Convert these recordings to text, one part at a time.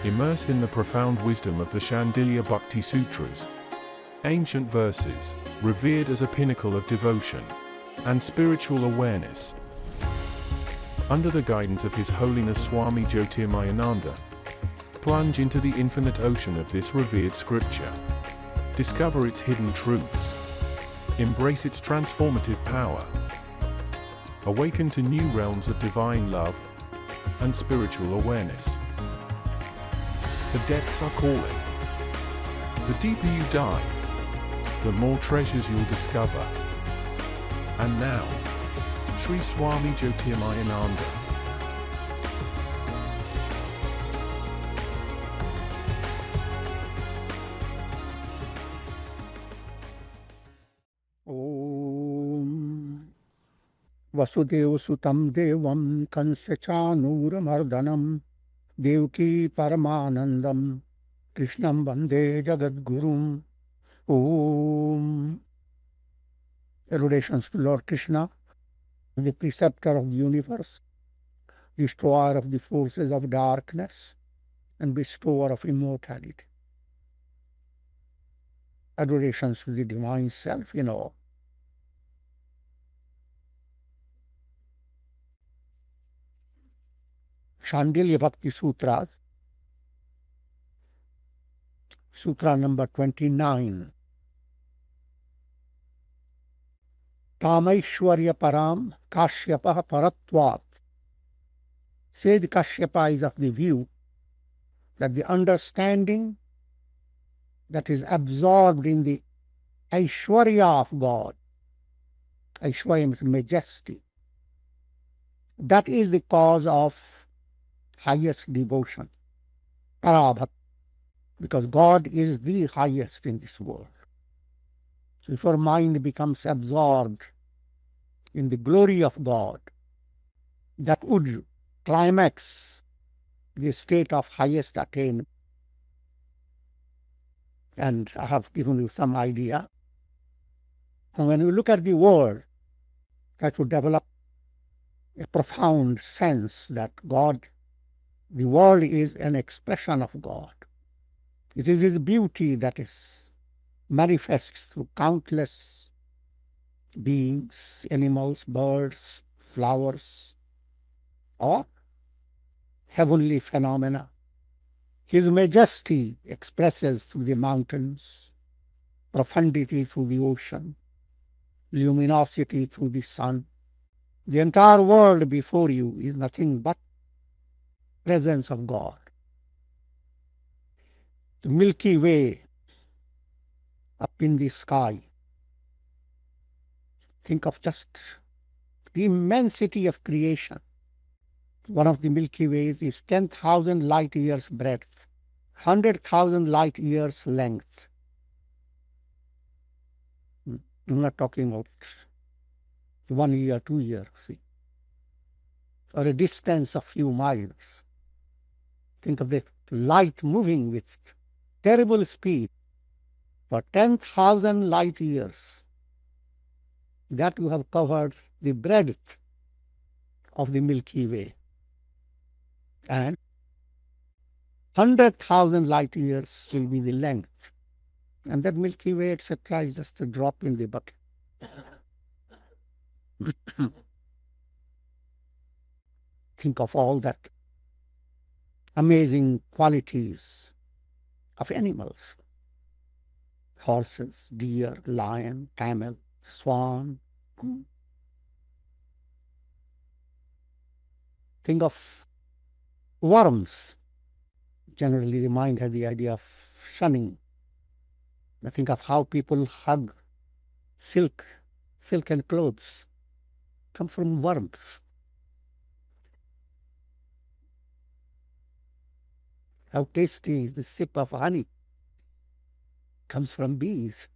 Immerse in the profound wisdom of the Shandilya Bhakti Sutras, ancient verses, revered as a pinnacle of devotion and spiritual awareness. Under the guidance of His Holiness Swami Jyotirmayananda, plunge into the infinite ocean of this revered scripture. Discover its hidden truths. Embrace its transformative power. Awaken to new realms of divine love and spiritual awareness. The depths are calling. The deeper you dive, the more treasures you'll discover. And now, Sri Swami Jyotirmayananda. Om Vasudeva Sutam Devam Kansachanuramardanam Devki Paramanandam Krishnam Vande Jagadgurum. Om. Erudations to Lord Krishna, the preceptor of the universe, destroyer of the forces of darkness, and bestower of immortality. Adorations to the Divine Self in all. Shandilya Bhakti Sutras, Sutra number 29. Tamaishwarya Param Kashyapa Paratvat. Sage Kashyapa is of the view that the understanding that is absorbed in the Aishwarya of God, Aishwarya means majesty, that is the cause of highest devotion, Parabhat, because God is the highest in this world. So if our mind becomes absorbed in the glory of God, that would climax the state of highest attainment. And I have given you some idea. And when you look at the world, try to develop a profound sense that God, the world is an expression of God. It is His beauty that is manifest through countless beings, animals, birds, flowers, or heavenly phenomena. His majesty expresses through the mountains, profundity through the ocean, luminosity through the sun. The entire world before you is nothing but presence of God. The Milky Way up in the sky. Think of just the immensity of creation. One of the Milky Ways is 10,000 light years breadth, 100,000 light years length. I'm not talking about 1 year, 2 years, see, or a distance of few miles. Think of the light moving with terrible speed for 10,000 light years. That you have covered the breadth of the Milky Way. And 100,000 light years will be the length. And that Milky Way, etc., is just a drop in the bucket. Think of all that amazing qualities of animals. Horses, deer, lion, camel, swan. Think of worms. Generally, the mind has the idea of shunning. Now think of how people hug silk and clothes. Come from worms. How tasty is the sip of honey? Comes from bees.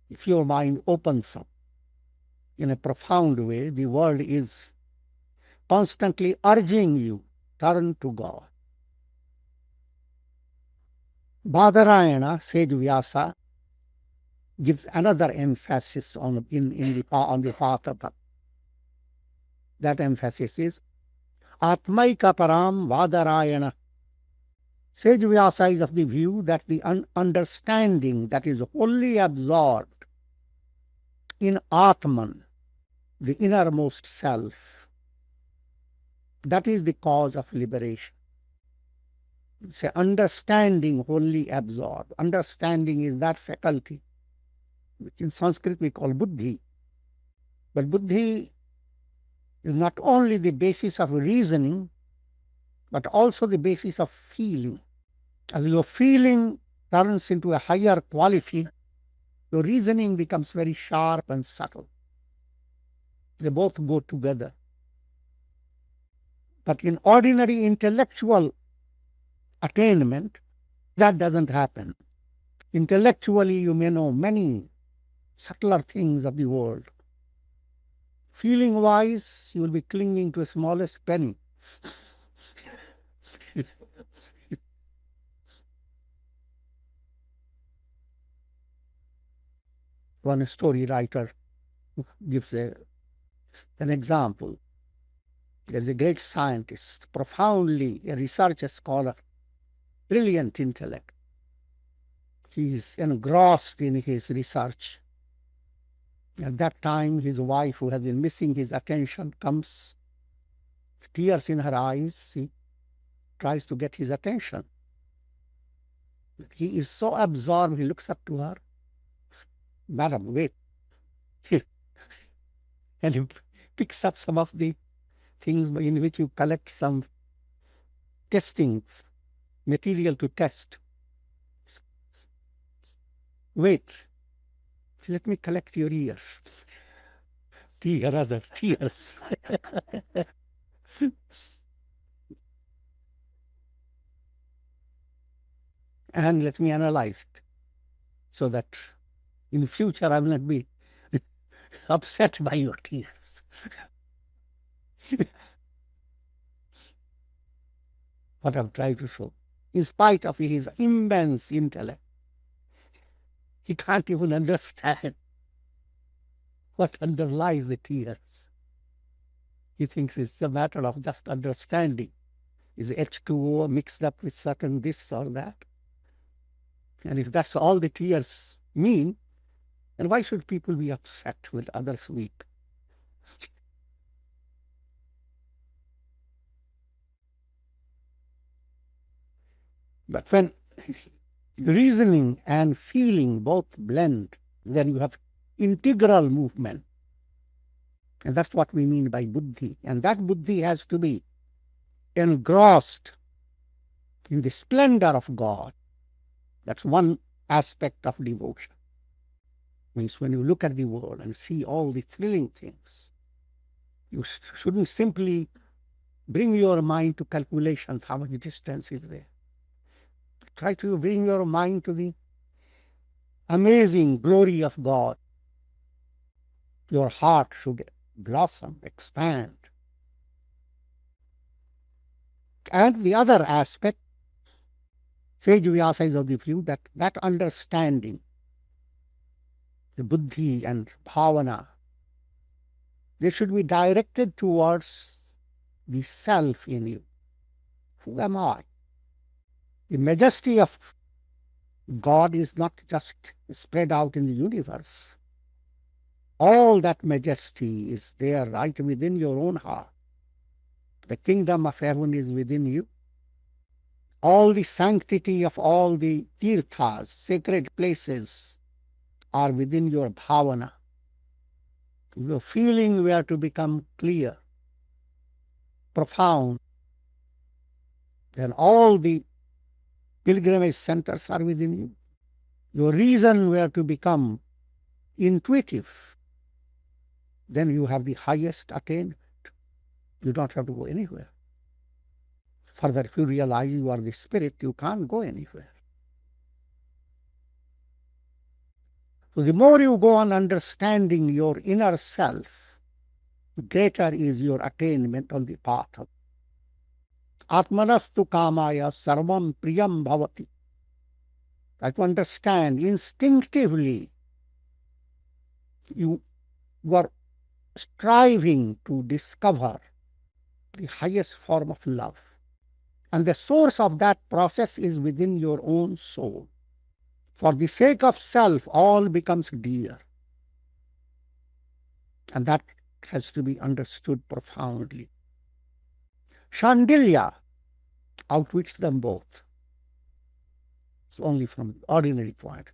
If your mind opens up in a profound way, the world is constantly urging you, turn to God. Badarayana, sage Vyasa, gives another emphasis on the path of bhakti. That emphasis is Atmaika Param Vadarayana. Sage Vyasa is of the view that the understanding that is wholly absorbed in Atman, the innermost self, that is the cause of liberation. Say understanding wholly absorbed. Understanding is that faculty, which in Sanskrit we call buddhi. But buddhi is not only the basis of reasoning, but also the basis of feeling. As your feeling turns into a higher quality, your reasoning becomes very sharp and subtle. They both go together. But in ordinary intellectual attainment, that doesn't happen. Intellectually, you may know many subtler things of the world. Feeling-wise, you will be clinging to a smallest penny. One story writer gives an example. There is a great scientist, profoundly a research scholar, brilliant intellect. He is engrossed in his research. At that time, his wife, who has been missing his attention, comes, tears in her eyes. She tries to get his attention. He is so absorbed, he looks up to her. Madam, wait. And he picks up some of the things in which you collect some testing material to test. Wait, let me collect your ears. Tears. And let me analyze it so that in the future I will not be upset by your tears. What I'm trying to show. In spite of his immense intellect, he can't even understand what underlies the tears. He thinks it's a matter of just understanding. Is H2O mixed up with certain this or that? And if that's all the tears mean, then why should people be upset when others weep? But when reasoning and feeling both blend, then you have integral movement. And that's what we mean by buddhi. And that buddhi has to be engrossed in the splendor of God. That's one aspect of devotion. Means when you look at the world and see all the thrilling things, you shouldn't simply bring your mind to calculations, how much distance is there. Try to bring your mind to the amazing glory of God. Your heart should blossom, expand. And the other aspect, Sage Vyasa is of the view that that understanding, the buddhi and bhavana, they should be directed towards the self in you. Who am I? The majesty of God is not just spread out in the universe. All that majesty is there right within your own heart. The kingdom of heaven is within you. All the sanctity of all the tirthas, sacred places, are within your bhavana. Your feeling were to become clear, profound, then all the pilgrimage centers are within you. Your reason were to become intuitive, then you have the highest attainment. You don't have to go anywhere. Further, if you realize you are the spirit, you can't go anywhere. So the more you go on understanding your inner self, the greater is your attainment on the path of Atmanastu kamaya sarvam priyam bhavati. That to understand instinctively, you are striving to discover the highest form of love. And the source of that process is within your own soul. For the sake of self, all becomes dear. And that has to be understood profoundly. Shandilya outwits them both. It's only from the ordinary point.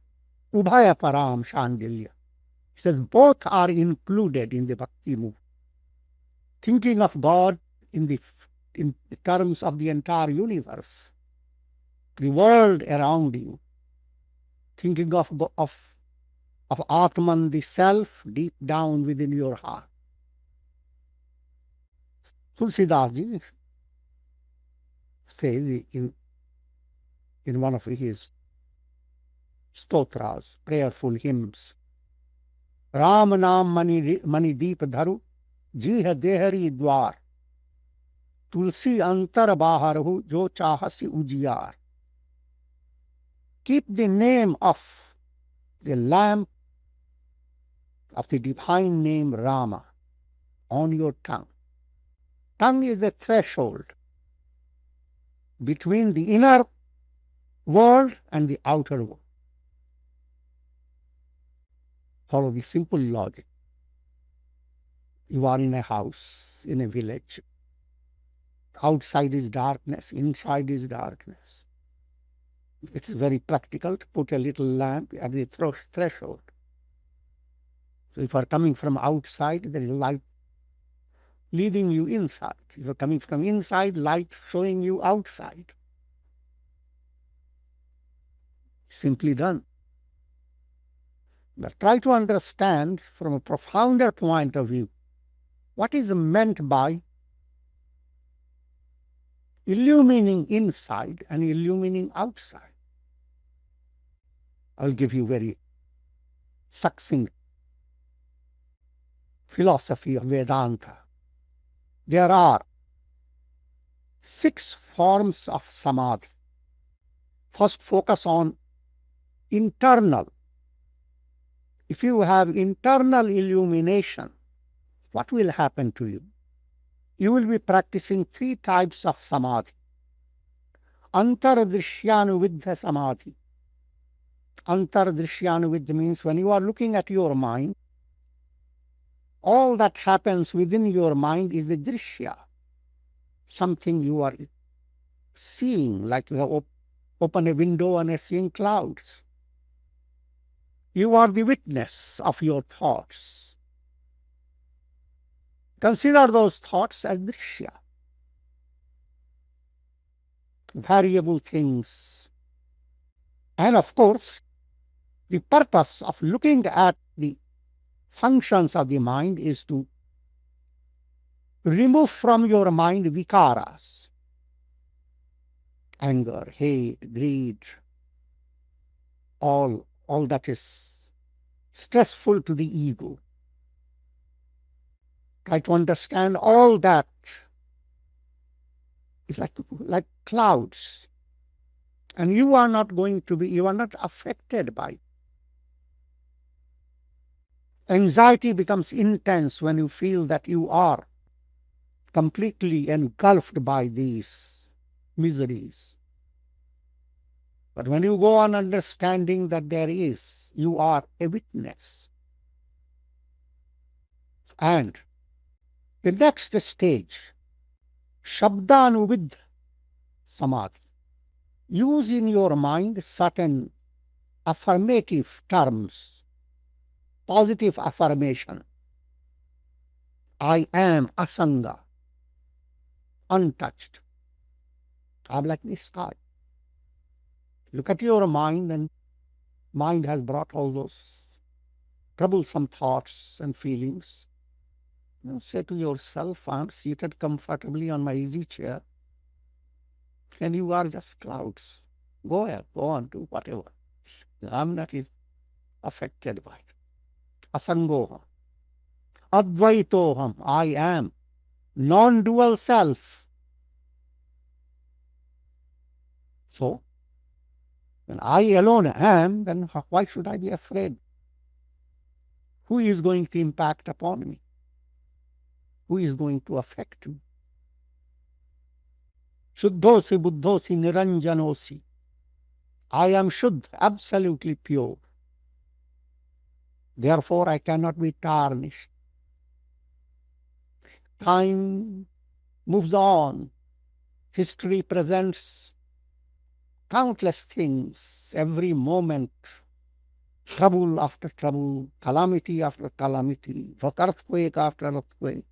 Ubhaya param Shandilya. He says both are included in the bhakti mood. Thinking of God in the terms of the entire universe, the world around you. Thinking of Atman, the self, deep down within your heart. Tulsidas ji says in one of his stotras, prayerful hymns, Ram naam mani deep dharu, jiha dehari dwar, tulsi antar baharahu jo chahasi ujiyar. Keep the name of the lamp of the divine name Rama on your tongue. Tongue is the threshold between the inner world and the outer world. Follow the simple logic. You are in a house, in a village. Outside is darkness, inside is darkness. It's very practical to put a little lamp at the threshold. So if you are coming from outside, there is light leading you inside. If you are coming from inside, light showing you outside. Simply done. But try to understand from a profounder point of view what is meant by illumining inside and illumining outside. I'll give you very succinct philosophy of Vedanta. There are 6 forms of samadhi. First, focus on internal. If you have internal illumination, what will happen to you? You will be practicing 3 types of samadhi. Antardrishyanuviddha samadhi. Antardrishyanuviddha means when you are looking at your mind, all that happens within your mind is the drishya, something you are seeing, like you have open a window and are seeing clouds. You are the witness of your thoughts. Consider those thoughts as drishya, variable things. And of course, the purpose of looking at the functions of the mind is to remove from your mind vikaras, anger, hate, greed, all that is stressful to the ego. Try to understand all that is like clouds, and you are not affected by it. Anxiety becomes intense when you feel that you are completely engulfed by these miseries. But when you go on understanding that you are a witness. And the next stage, Shabdanuviddha samadhi. Use in your mind certain affirmative terms, positive affirmation. I am asanga, untouched. I'm like the sky. Look at your mind, and mind has brought all those troublesome thoughts and feelings. Say to yourself, I'm seated comfortably on my easy chair, and you are just clouds. Go ahead, go on, do whatever. I'm not affected by it. Asangoham. Advaitoham. I am. Non-dual self. So, when I alone am, then why should I be afraid? Who is going to impact upon me? Who is going to affect me? Shuddhosi buddhosi niranjanosi. I am Shuddh, absolutely pure. Therefore, I cannot be tarnished. Time moves on. History presents countless things every moment. Trouble after trouble, calamity after calamity, earthquake after earthquake,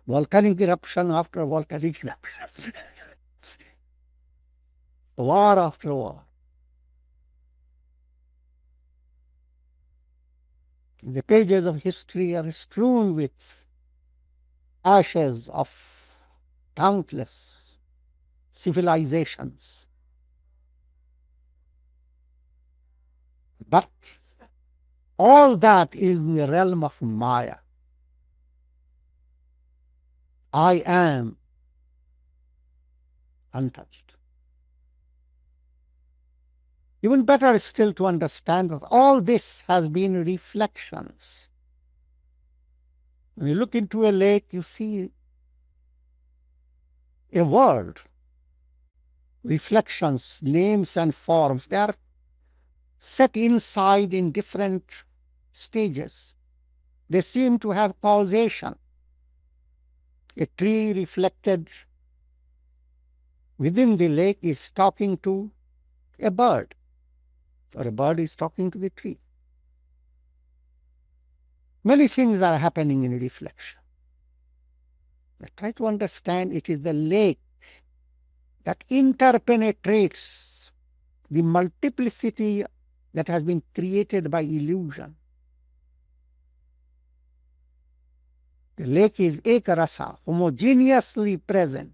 volcanic eruption after volcanic eruption, war after war. The pages of history are strewn with ashes of countless civilizations. But all that is in the realm of Maya. I am untouched. Even better is still to understand that all this has been reflections. When you look into a lake, you see a world. Reflections, names and forms, they are set inside in different stages. They seem to have causation. A tree reflected within the lake is talking to a bird, or a bird is talking to the tree. Many things are happening in reflection. I try to understand it is the lake that interpenetrates the multiplicity that has been created by illusion. The lake is ekarasa, homogeneously present.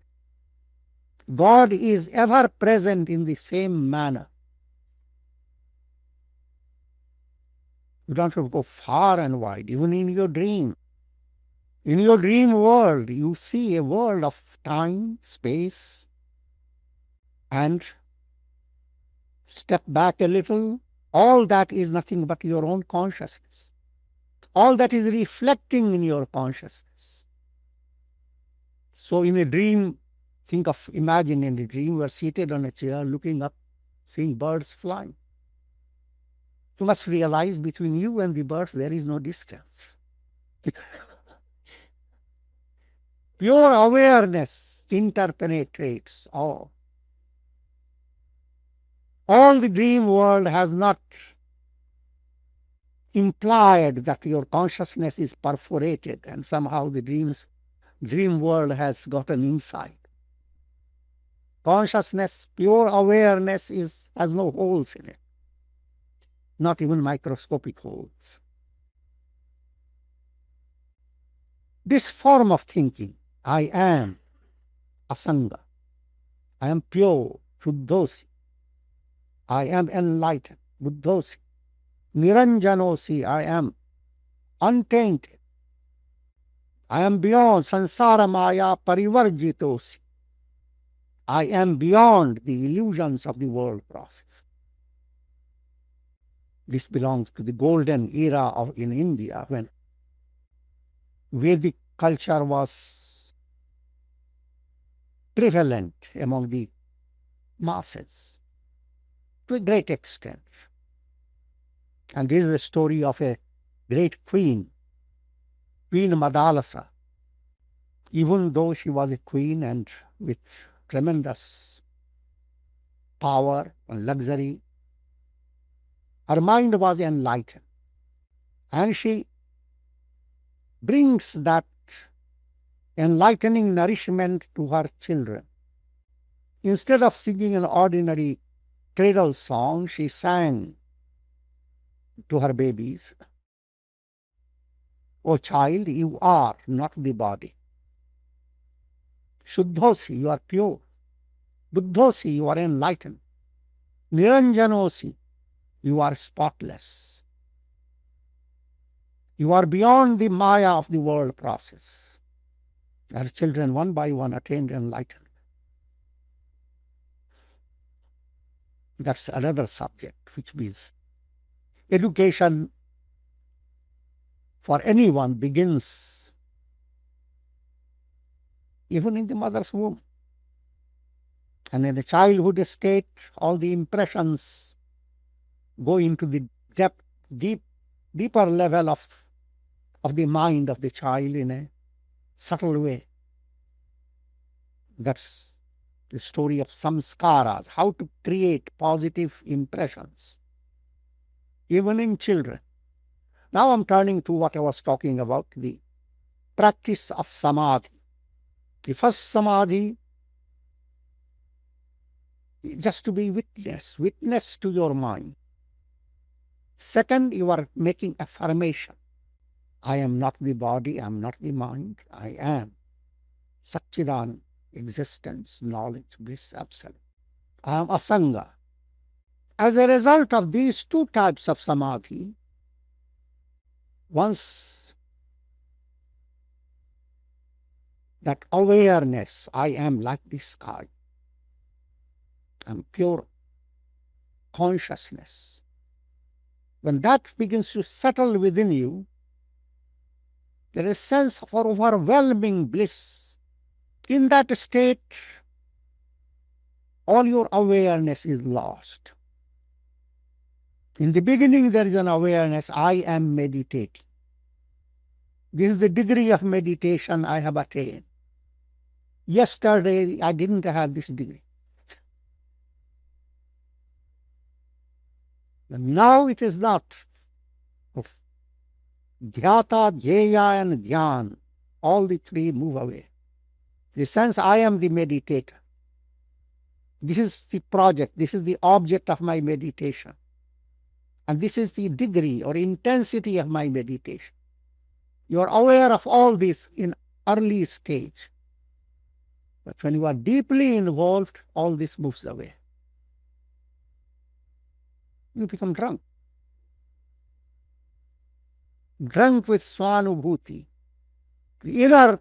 God is ever present in the same manner. You don't have to go far and wide, even in your dream. In your dream world, you see a world of time, space, and step back a little. All that is nothing but your own consciousness. All that is reflecting in your consciousness. So in a dream, imagine in a dream you are seated on a chair looking up, seeing birds flying. You must realize between you and the birds there is no distance. Pure awareness interpenetrates all. All the dream world has not implied that your consciousness is perforated and somehow the dream world has gotten inside. Consciousness, pure awareness has no holes in it, not even microscopic holes. This form of thinking, I am asanga, I am pure, shuddhosi, I am enlightened, buddhosi, niranjanosi, I am untainted, I am beyond sansara maya parivarjitosi, I am beyond the illusions of the world process. This belongs to the golden era in India when Vedic culture was prevalent among the masses to a great extent. And this is the story of a great queen, Queen Madalasa. Even though she was a queen and with tremendous power and luxury, her mind was enlightened. And she brings that enlightening nourishment to her children. Instead of singing an ordinary cradle song, she sang to her babies, "O child, you are not the body. Shuddhosi, you are pure. Buddhosi, you are enlightened. Niranjanosi, you are spotless. You are beyond the maya of the world process." Her children, one by one, attained enlightenment. That's another subject, which means education for anyone begins even in the mother's womb. And in a childhood state, all the impressions go into the deeper level of the mind of the child in a subtle way. That's the story of samskaras, how to create positive impressions, even in children. Now I'm turning to what I was talking about, the practice of samadhi. The first samadhi, just to be witness to your mind. Second, you are making affirmation. I am not the body, I am not the mind, I am Satchidan, existence, knowledge, bliss, absolute. I am Asanga. As a result of these two types of samadhi, once that awareness, I am like the sky, I am pure consciousness, when that begins to settle within you, there is a sense of overwhelming bliss. In that state, all your awareness is lost. In the beginning, there is an awareness, I am meditating. This is the degree of meditation I have attained. Yesterday, I didn't have this degree. And now it is not. Dhyata, Dhyeya, and Dhyan, all the three move away. The sense I am the meditator. This is the project, this is the object of my meditation. And this is the degree or intensity of my meditation. You are aware of all this in early stage. But when you are deeply involved, all this moves away. You become drunk. Drunk with swanubhuti. The inner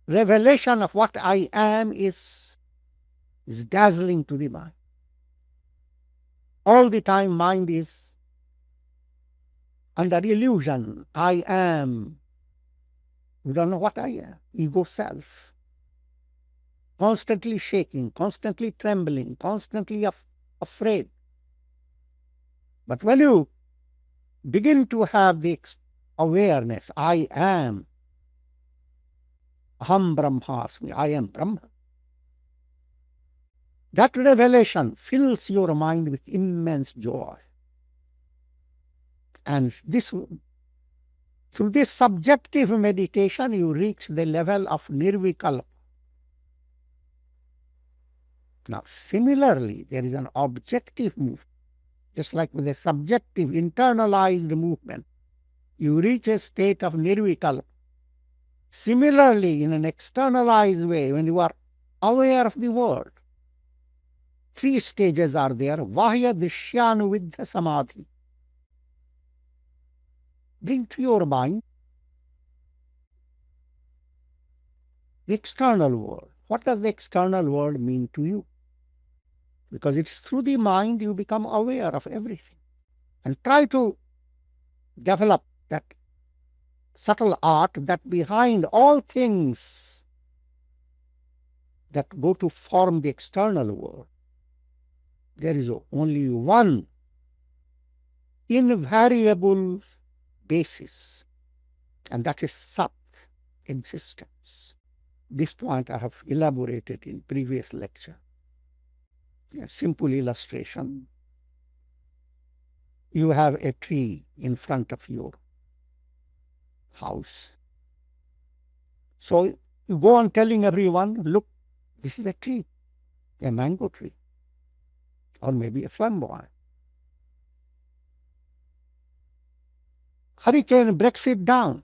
revelation of what I am is dazzling to the mind. All the time mind is under illusion. I am. You don't know what I am. Ego self. Constantly shaking, constantly trembling, constantly afraid. But when you begin to have the awareness, I am, Aham Brahmasmi, I am Brahma. That revelation fills your mind with immense joy. And through this subjective meditation, you reach the level of nirvikalpa. Now, similarly, there is an objective movement. Just like with a subjective, internalized movement, you reach a state of nirvikalpa. Similarly, in an externalized way, when you are aware of the world, three stages are there. Vahya Drishyānuviddha Samadhi. Bring to your mind the external world. What does the external world mean to you? Because it's through the mind you become aware of everything. And try to develop that subtle art that behind all things that go to form the external world, there is only one invariable basis, and that is Sat, existence. This point I have elaborated in previous lecture. A simple illustration. You have a tree in front of your house. So you go on telling everyone, look, this is a tree, a mango tree, or maybe a flamboyant. Hurricane breaks it down.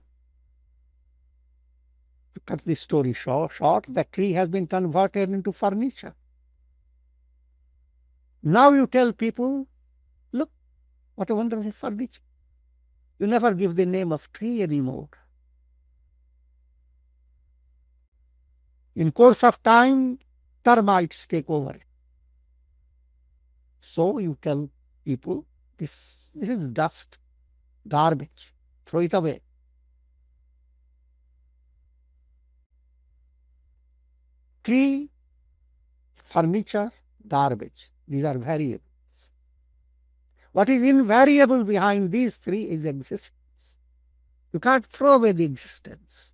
To cut this story short, the tree has been converted into furniture. Now you tell people, look, what a wonderful furniture. You never give the name of tree anymore. In course of time, termites take over. So you tell people, this is dust, garbage, throw it away. Tree furniture, garbage. These are variables. What is invariable behind these three is existence. You can't throw away the existence,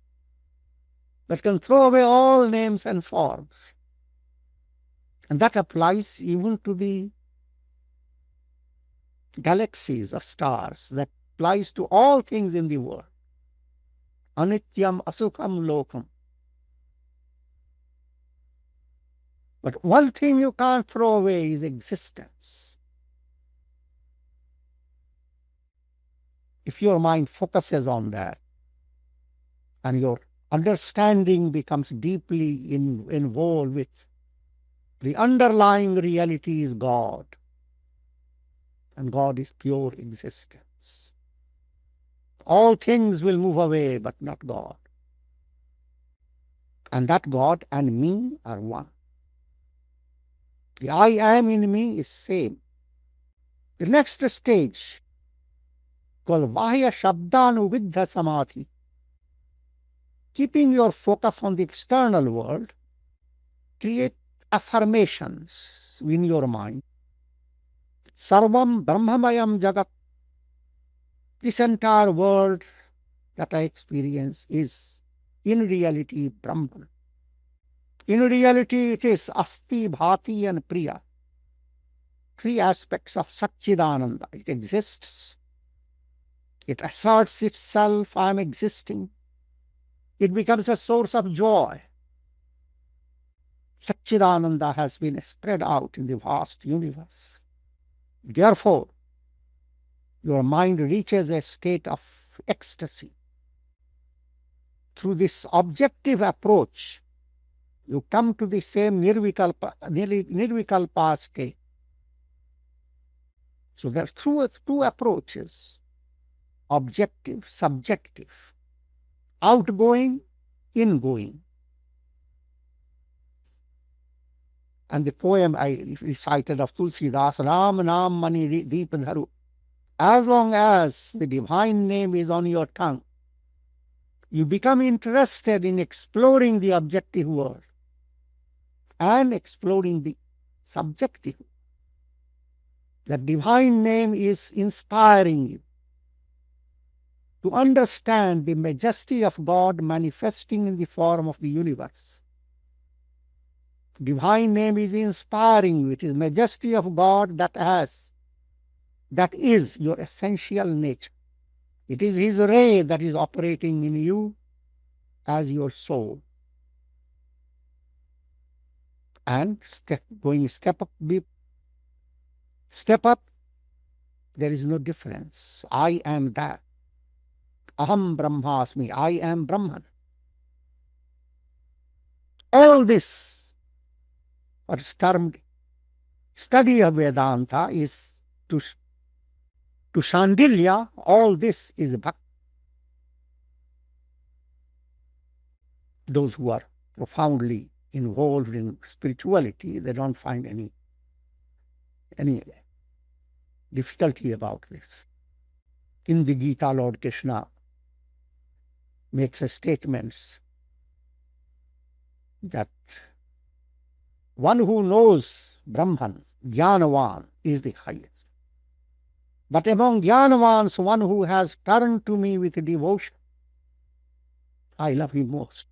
but can throw away all names and forms. And that applies even to the galaxies of stars. That applies to all things in the world. Anityam asukham lokam. But one thing you can't throw away is existence. If your mind focuses on that and your understanding becomes deeply involved with the underlying reality is God, and God is pure existence. All things will move away, but not God. And that God and me are one. The I am in me is same. The next stage, called Vahya Shabdanuviddha Samadhi, keeping your focus on the external world, create affirmations in your mind. Sarvam Brahmamayam Jagat. This entire world that I experience is in reality Brahman. In reality, it is Asti, Bhati, and Priya. Three aspects of Satchidananda. It exists. It asserts itself, I am existing. It becomes a source of joy. Satchidananda has been spread out in the vast universe. Therefore, your mind reaches a state of ecstasy. Through this objective approach, you come to the same nirvikalpa state. So there are two approaches: objective, subjective, outgoing, ingoing. And the poem I recited of Tulsidas, Ram Nam Mani Deep Dharu, as long as the divine name is on your tongue, you become interested in exploring the objective world and exploring the subjective. The divine name is inspiring you to understand the majesty of God manifesting in the form of the universe. Divine name is inspiring you. It is majesty of God that is your essential nature. It is His ray that is operating in you as your soul. And step up, there is no difference. I am that. Aham Brahmasmi, I am Brahman. All this, what is termed study of Vedanta, is to Shandilya, all this is Bhakti. Those who are profoundly involved in spirituality, they don't find any difficulty about this. In the Gita, Lord Krishna makes a statements that one who knows Brahman, Jnanavan, is the highest. But among Jnanavans, one who has turned to me with devotion, I love him most.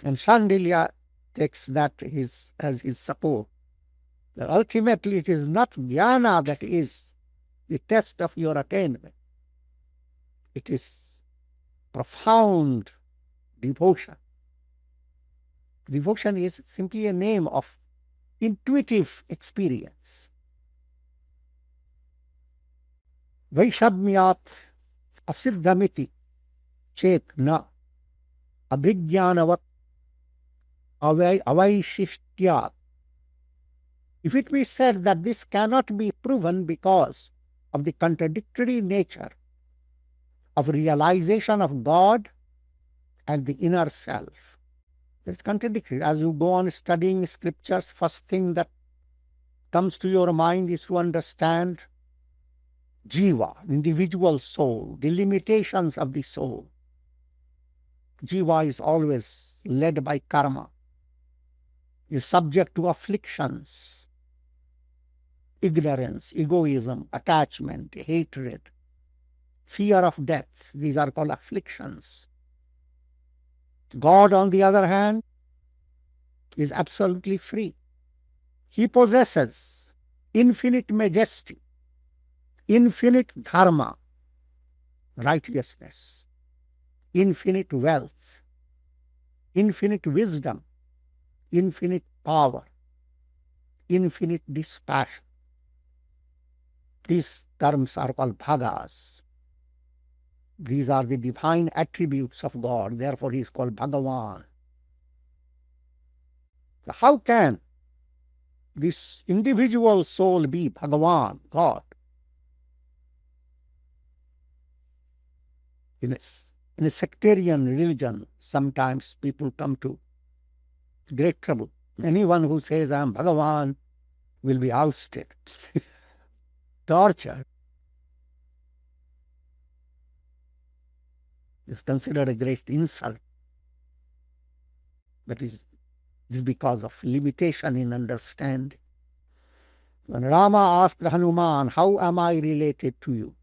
And Shandilya takes that as his support. That ultimately, it is not jnana that is the test of your attainment. It is profound devotion. Devotion is simply a name of intuitive experience. Vaishabhyat asiddhamiti chet na abhijnanavat avaishishyat. If it be said that this cannot be proven because of the contradictory nature of realization of God and the inner self, it's contradictory. As you go on studying scriptures, first thing that comes to your mind is to understand jiva, individual soul, the limitations of the soul. Jiva is always led by karma, is subject to afflictions, ignorance, egoism, attachment, hatred, fear of death. These are called afflictions. God, on the other hand, is absolutely free. He possesses infinite majesty, infinite dharma, righteousness, infinite wealth, infinite wisdom, infinite power, infinite dispassion. These terms are called bhagas. These are the divine attributes of God. Therefore, he is called Bhagavan. How can this individual soul be Bhagavan, God? In a sectarian religion, sometimes people come to great trouble. Anyone who says, I am Bhagavan, will be ousted, tortured. Is considered a great insult. That is because of limitation in understanding. When Rama asked Hanuman, how am I related to you?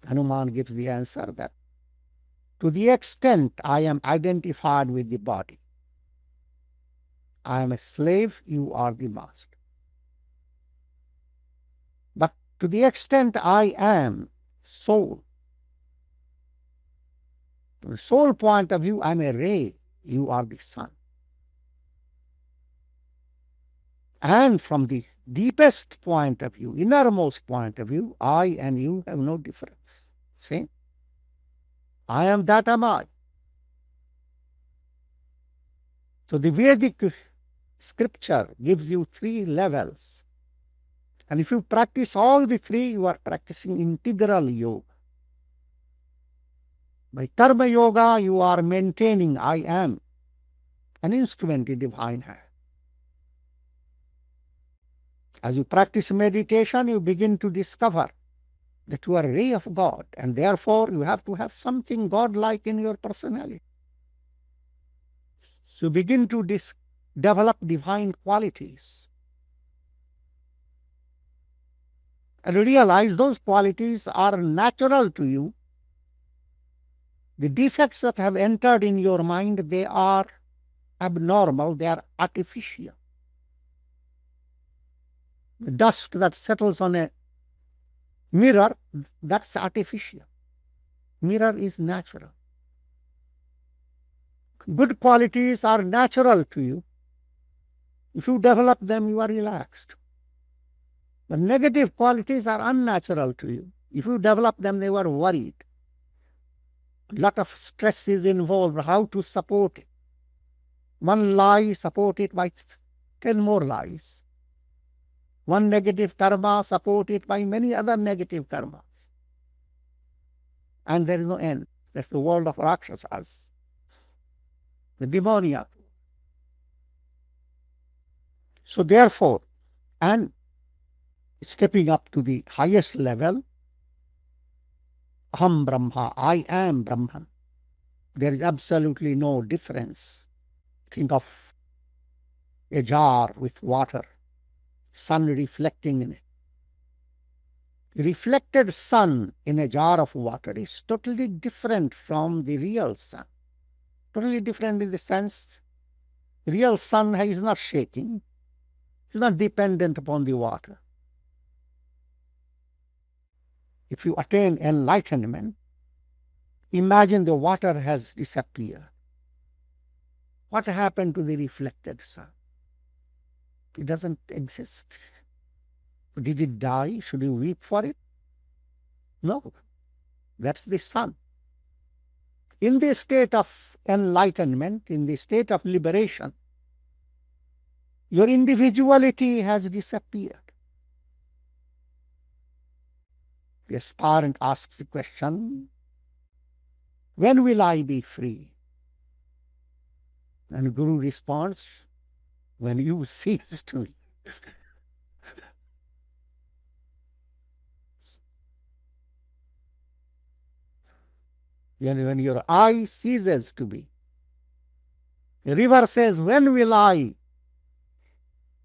Hanuman gives the answer that to the extent I am identified with the body, I am a slave, you are the master. But to the extent I am soul, from the soul point of view, I am a ray, you are the sun. And from the deepest point of view, innermost point of view, I and you have no difference. Same. I am that am I. So the Vedic scripture gives you 3 levels. And if you practice all the 3, you are practicing integral yoga. By karma yoga, you are maintaining I am, an instrument in divine hand. As you practice meditation, you begin to discover that you are a ray of God, and therefore you have to have something God-like in your personality. So begin to develop divine qualities. And realize those qualities are natural to you. The defects that have entered in your mind, they are abnormal, they are artificial. The dust that settles on a mirror, that's artificial. Mirror is natural. Good qualities are natural to you. If you develop them, you are relaxed. The negative qualities are unnatural to you. If you develop them, they are worried. A lot of stress is involved. How to support it? One lie, support it by 10 more lies. One negative karma, support it by many other negative karmas. And there is no end. That's the world of Rakshasas, the demoniac. So therefore, and stepping up to the highest level, Aham Brahma, I am Brahman. There is absolutely no difference. Think of a jar with water, sun reflecting in it. The reflected sun in a jar of water is totally different from the real sun. Totally different in the sense the real sun is not shaking, it's not dependent upon the water. If you attain enlightenment, imagine the water has disappeared. What happened to the reflected sun? It doesn't exist. Did it die? Should you weep for it? No. That's the sun. In the state of enlightenment, in the state of liberation, your individuality has disappeared. The aspirant asks the question, when will I be free? And Guru responds, when you cease to be. when your I ceases to be. The river says, when will I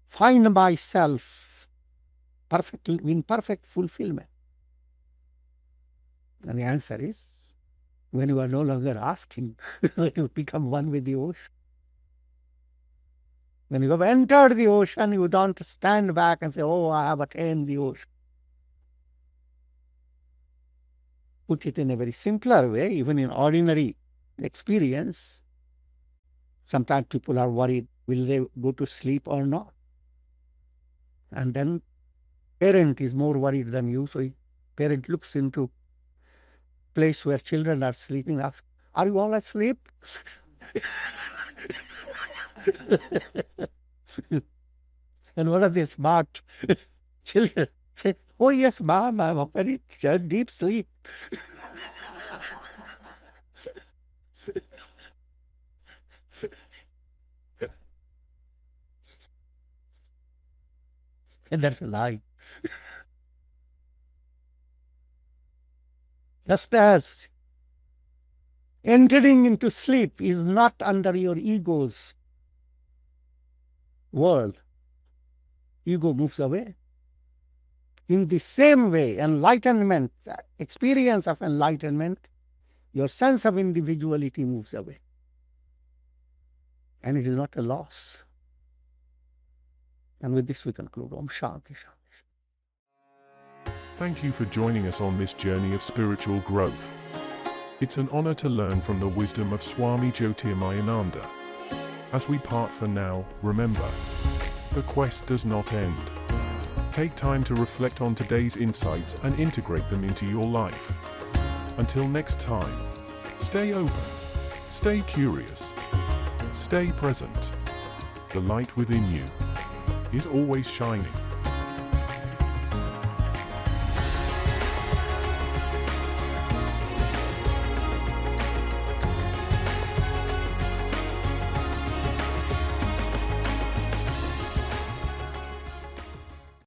find myself in perfect fulfillment? And the answer is, when you are no longer asking, when you become one with the ocean. When you have entered the ocean, you don't stand back and say, oh, I have attained the ocean. Put it in a very simpler way, even in ordinary experience, sometimes people are worried, will they go to sleep or not? And then parent is more worried than you, so parent looks into place where children are sleeping, asks, are you all asleep? And one of the smart children say, oh yes, ma'am, I'm very deep sleep. And that's a lie. Just as entering into sleep is not under your ego's world, ego moves away. In the same way, enlightenment, experience of enlightenment, your sense of individuality moves away. And it is not a loss. And with this we conclude. Om Shanti Shanti. Thank you for joining us on this journey of spiritual growth. It's an honor to learn from the wisdom of Swami Jyotirmayananda. As we part for now, remember, the quest does not end. Take time to reflect on today's insights and integrate them into your life. Until next time, stay open, stay curious, stay present. The light within you is always shining.